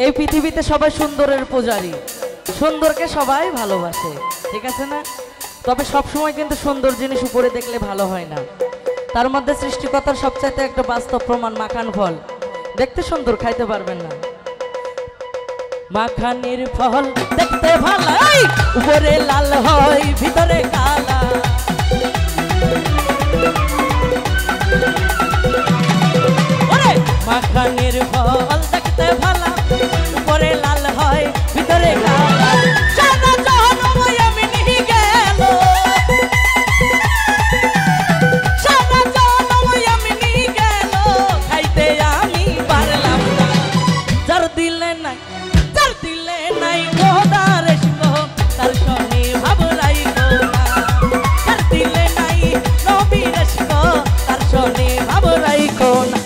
এই পৃথিবীতে সবাই সুন্দরের পূজারী, সুন্দরকে সবাই ভালোবাসে, ঠিক আছে না? তবে সব সময় কিন্তু সুন্দর জিনিস উপরে দেখলে ভালো হয় না। তার মধ্যে সৃষ্টিকর্তার সবচাইতে একটা বাস্তব প্রমাণ মাখান ফল। দেখতে সুন্দর, খাইতে পারবেন না। মাখানের ফল দেখতে ভালো, উপরে লাল হয় ভিতরে কালা। মাখানের ফল দেখতে ভালো, উপরে লাল হয় ভিতরে কালা। সারা জনম এমনি গেল, সারা জনম এমনি গেল, খাইতে আমি পারলাম না। যার দিলে নাই, যার দিলে নাই খোদার ইশক, তার সনে ভাব রাইখো না। যার দিলে নাই নবীর ইশক, তার সনে ভাব রাইখো না।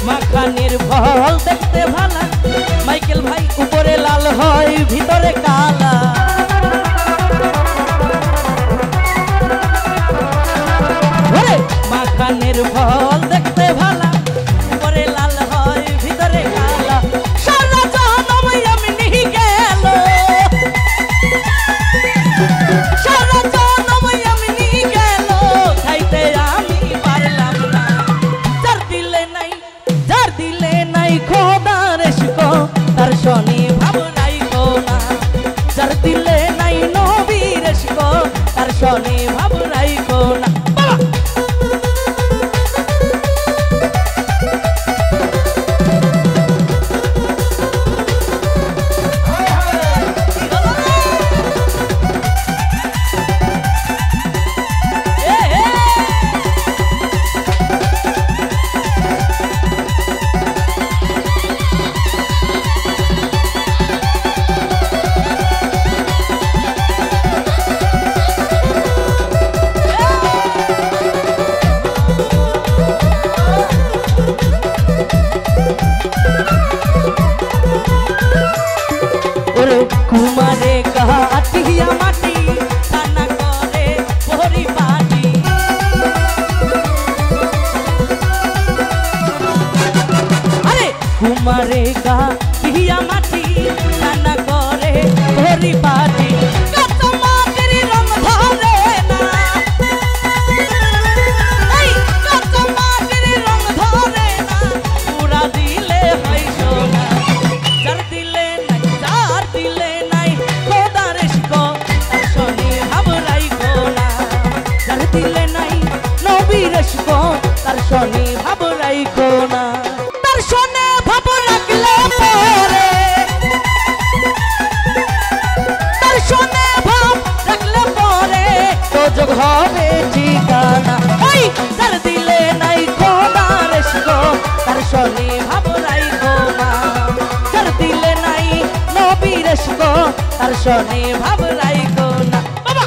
মাখানের ফল দেখতে ভালা, মাইকেল ভাই উপরে লাল হয় ভিতরে কালা। মাখানের ফল দেখতে ভালা, উপরে লাল হয় ভিতরে কালা। সারা জনম এমনি গেল, সারা জনম এমনি গেল, খাইতে আমি পারলাম না। যার দিলে নাই, যার দিলে নাই খোদার ইশক, তার সনে ভাব রাইখো না। যার দিলে নাই নবীর ইশক, তার সনে ভাব রাইখো না। কুমারে কাটিয়া মাটি রান্না করে পরিপাটি। আরে কুমারে কাটিয়া মাটি রান্না করে পরিপাটি। কাঁচা মাটির রং ধরে না, এই কাঁচা মাটির রং ধরে না, পুরা দিলে হয় সোনা। যার দিলে নাই, যার দিলে নাই খোদার ইশক, তার সনে ভাব রাইখো না। যার দিলে নাই নবীর ইশক, তার সনে ভাব রাইখো না। তার সনে ভাব রাখলে পরে, তার সনে ভাব রাখলে পরে তোজক হবে ঠিকানা। ওই যার দিলে নাই খোদার ইশক, তার সনে ভাব রাইখো না। যার দিলে নাই নবীর ইশক, তার সনে ভাব রাইখো না। বাবা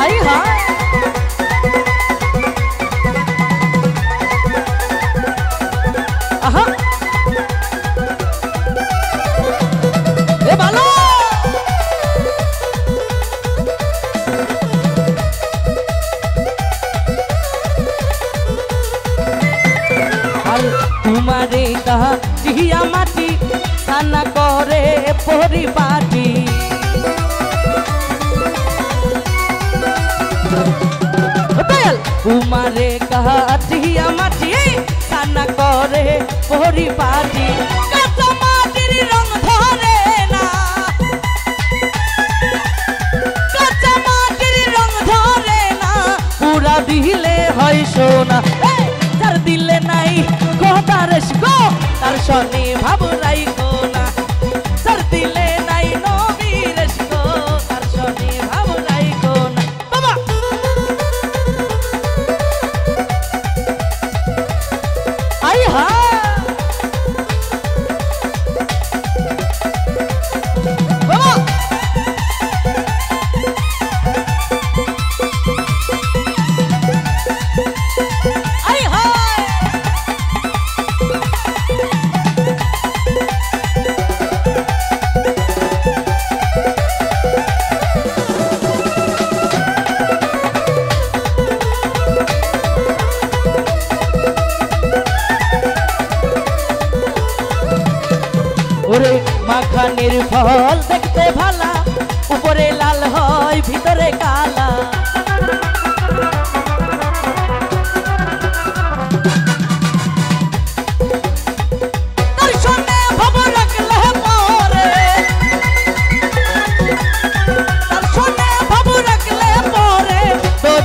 আই হায়, আহা এ ভালো। কুমারে কাটিয়া মাটি রান্না করে পরিপাটি। কুমারে কাটিয়া মাটি রান্না করে পরিপাটি। কাঁচা মাটির রং ধরে না, কাঁচা মাটির রং ধরে না, পুরা দিলে হয় সোনা। যার দিলে নাই খোদার ইশক, তার সনে ভাব রাইখো ওরে মাখানির ফল দেখতে ভালা উপরে লাল হয় ভিতরে কালা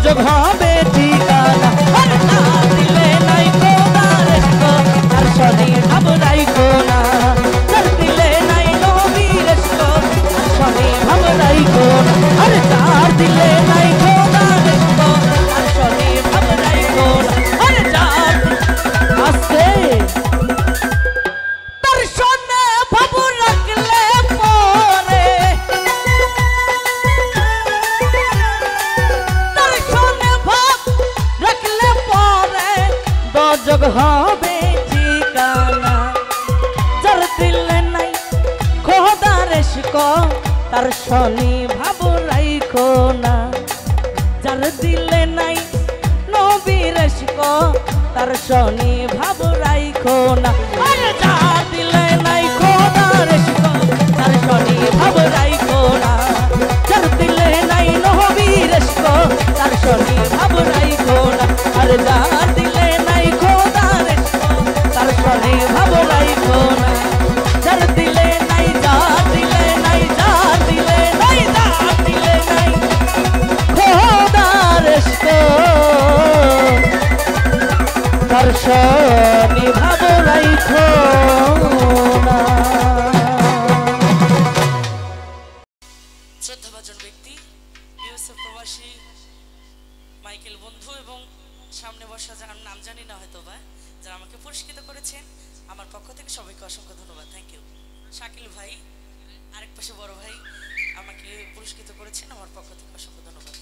যোগ হবে ঠিকানা আর না দিলে নাই কোদারেশ কো তার শনি ভাব রাইখো না তার দিলে নাই নবীরেশ কো তার শনি ভাব রাইখো না আর তার দিলে নাই কোদারেশ কো তার শনি ভাব রাইখো না আর যার আস্তে তার শনি ভাব রাখলে পরে যোগ হবে ঠিকানা যার দিলে নাই খোদারেশ কো তার শনি ভাব রাইখো না যার দিলে নাই নবীরেশ কো তার শনি ভাব রাইখো না আর যার দিলে নাই খোদারেশ কো তার শনি ভাব রাইখো না যার দিলে নাই নবীরেশ কো তার শনি ভাব রাইখো না আর যার দিলে নাই খোদারেশ কো তার শনি ভাব রাইখো না যার দিলে নাই যার দিলে নাই যার দিলে নাই যার দিলে নাই খোদারেশ কো তার শনি ভাব রাইখো না। শ্রদ্ধাভাজন ব্যক্তি ইউএসএ প্রবাসী মাইকেল বন্ধু এবং সামনে বসা যার নাম জানি না হয়তো বা যারা আমাকে পুরস্কৃত করেছেন আমার পক্ষ থেকে সবাইকে অসংখ্য ধন্যবাদ। Thank you. শাকিল ভাই আরেক পাশে বড় ভাই আমাকে পুরস্কৃত করেছেন আমার পক্ষ থেকে অসংখ্য ধন্যবাদ।